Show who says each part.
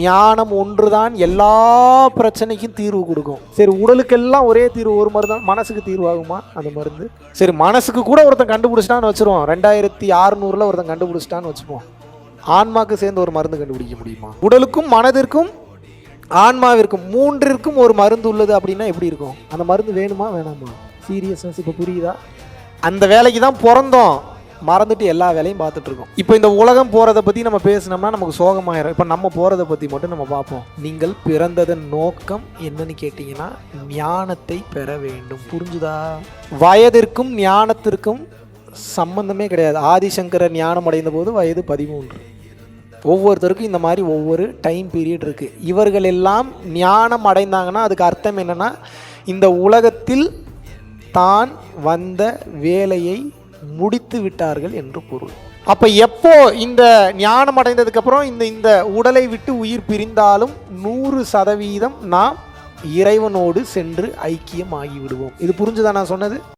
Speaker 1: ஞானம் ஒன்றுதான் எல்லா பிரச்சனைக்கும் தீர்வு கொடுக்கும். சரி, உடலுக்கெல்லாம் ஒரே தீர்வு ஒரு மருந்து தான், மனசுக்கு தீர்வாகுமா அந்த மருந்து? சரி, மனசுக்கு கூட ஒருத்தன் கண்டுபிடிச்சிட்டான்னு வச்சுருவோம், 2600 ஒருத்தன் கண்டுபிடிச்சிட்டான்னு வச்சுப்போம். ஆன்மாவுக்கு சேர்ந்து ஒரு மருந்து கண்டுபிடிக்க முடியுமா? உடலுக்கும் மனதிற்கும் ஆன்மாவிற்கும் மூன்றிற்கும் ஒரு மருந்து உள்ளது அப்படின்னா எப்படி இருக்கும்? அந்த மருந்து வேணுமா வேணாமா? சீரியஸ்னஸ் இப்போ புரியுதா? அந்த வேலைக்கு தான் பிறந்தோம், மறந்துட்டு எல்லா வேலையும் பார்த்துட்டு இருக்கோம். இப்போ இந்த உலகம் போகிறத பற்றி நம்ம பேசினோம்னா நமக்கு சோகமாயிரும். இப்போ நம்ம போகிறத பற்றி மட்டும் நம்ம பார்ப்போம். நீங்கள் பிறந்ததன் நோக்கம் என்னன்னு கேட்டிங்கன்னா ஞானத்தை பெற வேண்டும். புரிஞ்சுதா? வயதிற்கும் ஞானத்திற்கும் சம்பந்தமே கிடையாது. ஆதிசங்கரர் ஞானம் அடைந்த போது வயது 13. ஒவ்வொருத்தருக்கும் இந்த மாதிரி ஒவ்வொரு டைம் பீரியட் இருக்குது. இவர்கள் எல்லாம் ஞானம் அடைந்தாங்கன்னா அதுக்கு அர்த்தம் என்னென்னா இந்த உலகத்தில் தான் வந்த வேலையை முடித்து விட்டார்கள் என்று பொருள். அப்போ எப்போ இந்த ஞானம் அடைந்ததுக்கப்புறம் இந்த உடலை விட்டு உயிர் பிரிந்தாலும் 100% நாம் இறைவனோடு சென்று ஐக்கியம் ஆகிவிடுவோம். இது புரிஞ்சுதான் நான் சொன்னது?